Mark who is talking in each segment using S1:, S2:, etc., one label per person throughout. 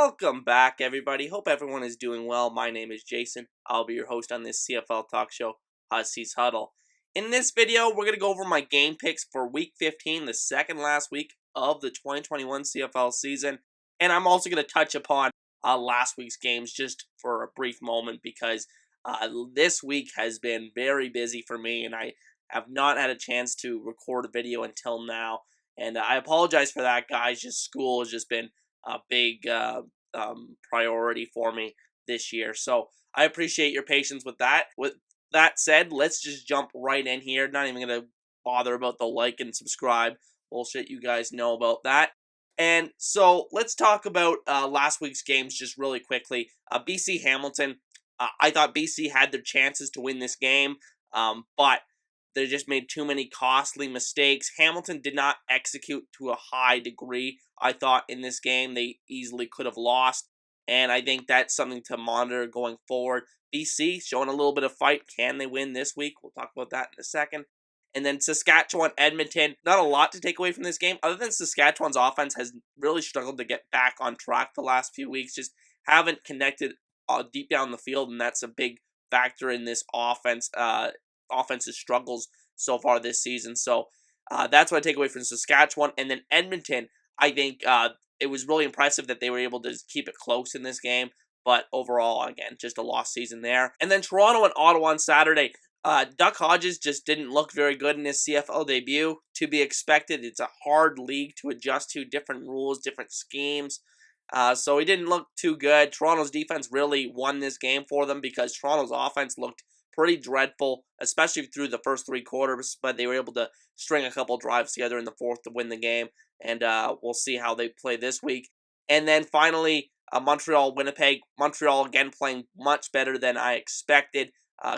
S1: Welcome back, everybody. Hope everyone is doing well. My name is Jason. I'll be your host on this CFL talk show, Huskies Huddle. In this video, we're going to go over my game picks for Week 15, the second last week of the 2021 CFL season. And I'm also going to touch upon last week's games just for a brief moment because this week has been very busy for me, and I have not had a chance to record a video until now. And I apologize for that, guys. Just school has just been a big priority for me this year. So I appreciate your patience with that. With that said, let's just jump right in here. Not even going to bother about the like and subscribe bullshit. You guys know about that. And so let's talk about last week's games just really quickly. BC Hamilton. I thought BC had their chances to win this game, but they just made too many costly mistakes. Hamilton did not execute to a high degree, I thought, in this game. They easily could have lost, and I think that's something to monitor going forward. BC showing a little bit of fight. Can they win this week? We'll talk about that in a second. And then Saskatchewan, Edmonton. Not a lot to take away from this game, other than Saskatchewan's offense has really struggled to get back on track the last few weeks. Just haven't connected deep down the field, and that's a big factor in this offensive struggles so far this season. So that's what I take away from Saskatchewan. And then Edmonton, I think it was really impressive that they were able to keep it close in this game. But overall, again, just a lost season there. And then Toronto and Ottawa on Saturday. Duck Hodges just didn't look very good in his CFL debut. To be expected, it's a hard league to adjust to, different rules, different schemes. So he didn't look too good. Toronto's defense really won this game for them because Toronto's offense looked pretty dreadful, especially through the first three quarters, but they were able to string a couple drives together in the fourth to win the game, and we'll see how they play this week. And then finally, Montreal, Winnipeg. Montreal again playing much better than I expected,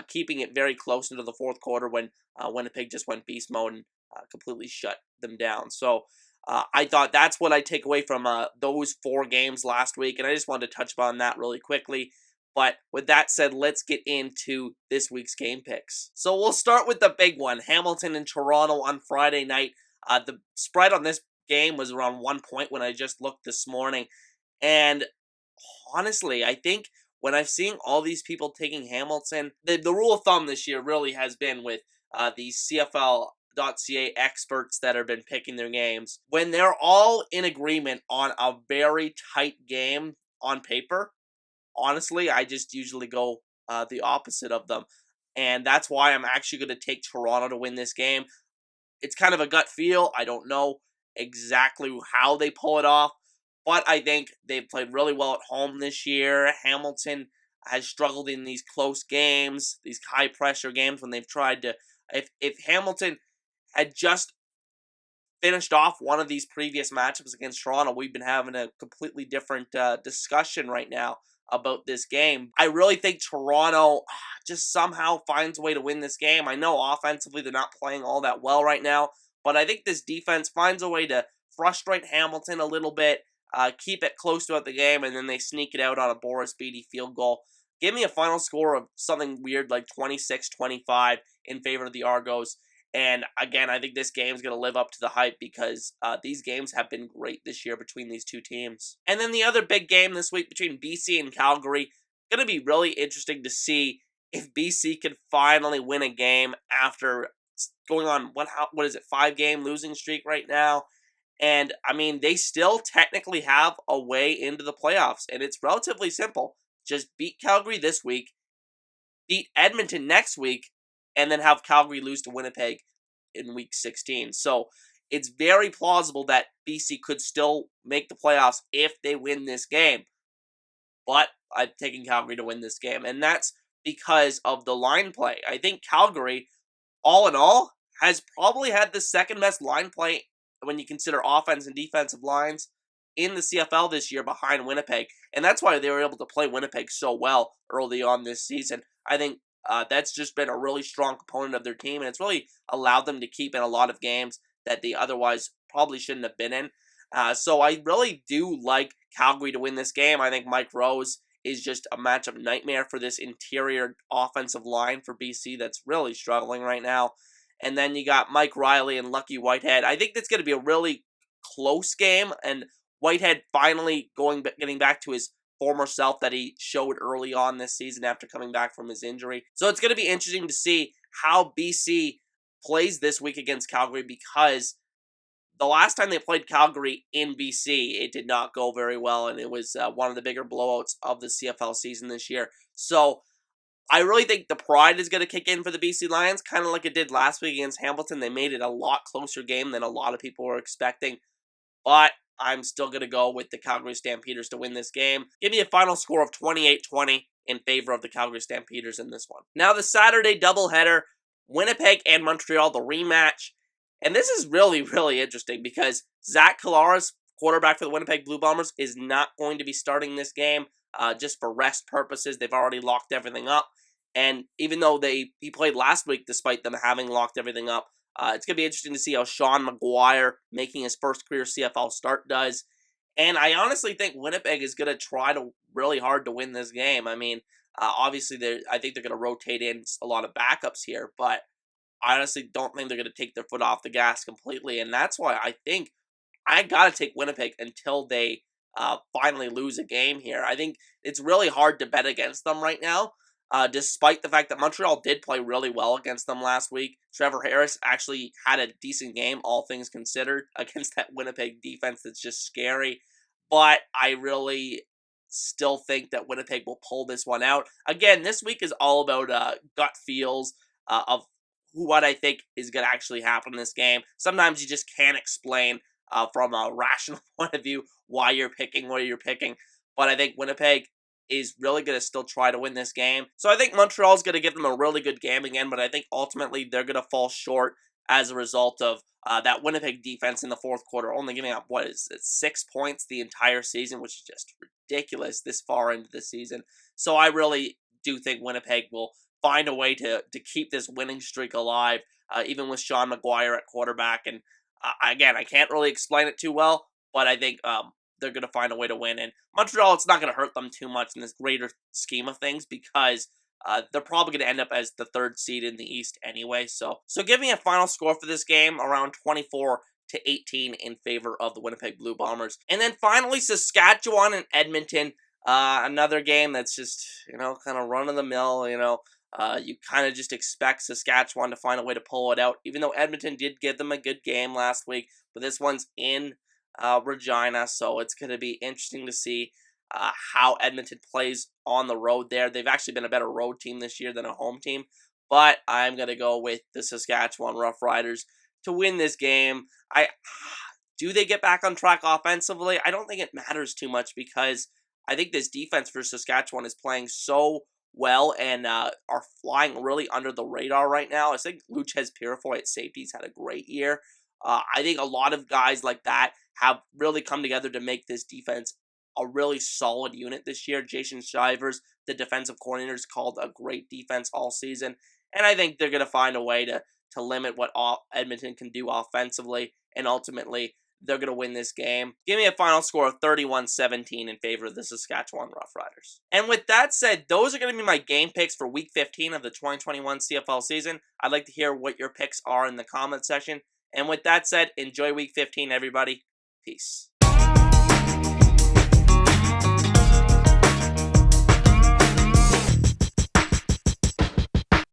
S1: keeping it very close into the fourth quarter when Winnipeg just went beast mode and completely shut them down. So I thought that's what I take away from those four games last week, and I just wanted to touch upon that really quickly. But with that said, let's get into this week's game picks. So we'll start with the big one, Hamilton and Toronto on Friday night. The spread on this game was around 1 point when I just looked this morning. And honestly, I think when I've seen all these people taking Hamilton, the rule of thumb this year really has been with these CFL.ca experts that have been picking their games. When they're all in agreement on a very tight game on paper, honestly, I just usually go the opposite of them. And that's why I'm actually going to take Toronto to win this game. It's kind of a gut feel. I don't know exactly how they pull it off, but I think they've played really well at home this year. Hamilton has struggled in these close games, these high-pressure games when they've tried to... If Hamilton had just finished off one of these previous matchups against Toronto, we've been having a completely different discussion right now about this game. I really think Toronto just somehow finds a way to win this game. I know offensively they're not playing all that well right now, but I think this defense finds a way to frustrate Hamilton a little bit, keep it close throughout the game, and then they sneak it out on a Boris Beatty field goal. Give me a final score of something weird like 26-25 in favor of the Argos. And again, I think this game is going to live up to the hype because these games have been great this year between these two teams. And then the other big game this week between BC and Calgary, going to be really interesting to see if BC can finally win a game after going on, what is it, 5-game losing streak right now. And, I mean, they still technically have a way into the playoffs, and it's relatively simple. Just beat Calgary this week, beat Edmonton next week, and then have Calgary lose to Winnipeg in Week 16. So it's very plausible that BC could still make the playoffs if they win this game. But I'm taking Calgary to win this game, and that's because of the line play. I think Calgary, all in all, has probably had the second best line play when you consider offense and defensive lines in the CFL this year behind Winnipeg. And that's why they were able to play Winnipeg so well early on this season. I think that's just been a really strong component of their team, and it's really allowed them to keep in a lot of games that they otherwise probably shouldn't have been in. So I really do like Calgary to win this game. I think Mike Rose is just a matchup nightmare for this interior offensive line for BC that's really struggling right now. And then you got Mike Riley and Lucky Whitehead. I think that's going to be a really close game, and Whitehead finally getting back to his former self that he showed early on this season after coming back from his injury. So it's going to be interesting to see how BC plays this week against Calgary, because the last time they played Calgary in BC, it did not go very well, and it was one of the bigger blowouts of the CFL season this year. So I really think the pride is going to kick in for the BC Lions, kind of like it did last week against Hamilton. They made it a lot closer game than a lot of people were expecting, but I'm still going to go with the Calgary Stampeders to win this game. Give me a final score of 28-20 in favor of the Calgary Stampeders in this one. Now the Saturday doubleheader, Winnipeg and Montreal, the rematch. And this is really, really interesting because Zach Collaros, quarterback for the Winnipeg Blue Bombers, is not going to be starting this game just for rest purposes. They've already locked everything up. And even though he played last week despite them having locked everything up, it's going to be interesting to see how Sean McGuire, making his first career CFL start, does. And I honestly think Winnipeg is going to try really hard to win this game. I mean, obviously, I think they're going to rotate in a lot of backups here, but I honestly don't think they're going to take their foot off the gas completely. And that's why I think I got to take Winnipeg until they finally lose a game here. I think it's really hard to bet against them right now. Despite the fact that Montreal did play really well against them last week. Trevor Harris actually had a decent game, all things considered, against that Winnipeg defense that's just scary. But I really still think that Winnipeg will pull this one out. Again, this week is all about gut feels of what I think is going to actually happen in this game. Sometimes you just can't explain from a rational point of view why you're picking what you're picking. But I think Winnipeg is really going to still try to win this game. So I think Montreal's going to give them a really good game again, but I think ultimately they're going to fall short as a result of that Winnipeg defense in the fourth quarter, only giving up, 6 points the entire season, which is just ridiculous this far into the season. So I really do think Winnipeg will find a way to keep this winning streak alive, even with Sean McGuire at quarterback. And again, I can't really explain it too well, but I think they're going to find a way to win. And Montreal, it's not going to hurt them too much in this greater scheme of things because they're probably going to end up as the third seed in the East anyway. So give me a final score for this game, around 24-18 in favor of the Winnipeg Blue Bombers. And then finally, Saskatchewan and Edmonton. Another game that's just, kind of run-of-the-mill, you kind of just expect Saskatchewan to find a way to pull it out, even though Edmonton did give them a good game last week. But this one's in Regina, so it's going to be interesting to see how Edmonton plays on the road there. They've actually been a better road team this year than a home team, but I'm going to go with the Saskatchewan Roughriders to win this game. Do they get back on track offensively? I don't think it matters too much because I think this defense for Saskatchewan is playing so well and are flying really under the radar right now. I think Luchez Purifoy at safety's had a great year. I think a lot of guys like that have really come together to make this defense a really solid unit this year. Jason Shivers, the defensive coordinator, has called a great defense all season. And I think they're going to find a way to limit what Edmonton can do offensively. And ultimately, they're going to win this game. Give me a final score of 31-17 in favor of the Saskatchewan Roughriders. And with that said, those are going to be my game picks for Week 15 of the 2021 CFL season. I'd like to hear what your picks are in the comment section. And with that said, enjoy Week 15, everybody. Peace.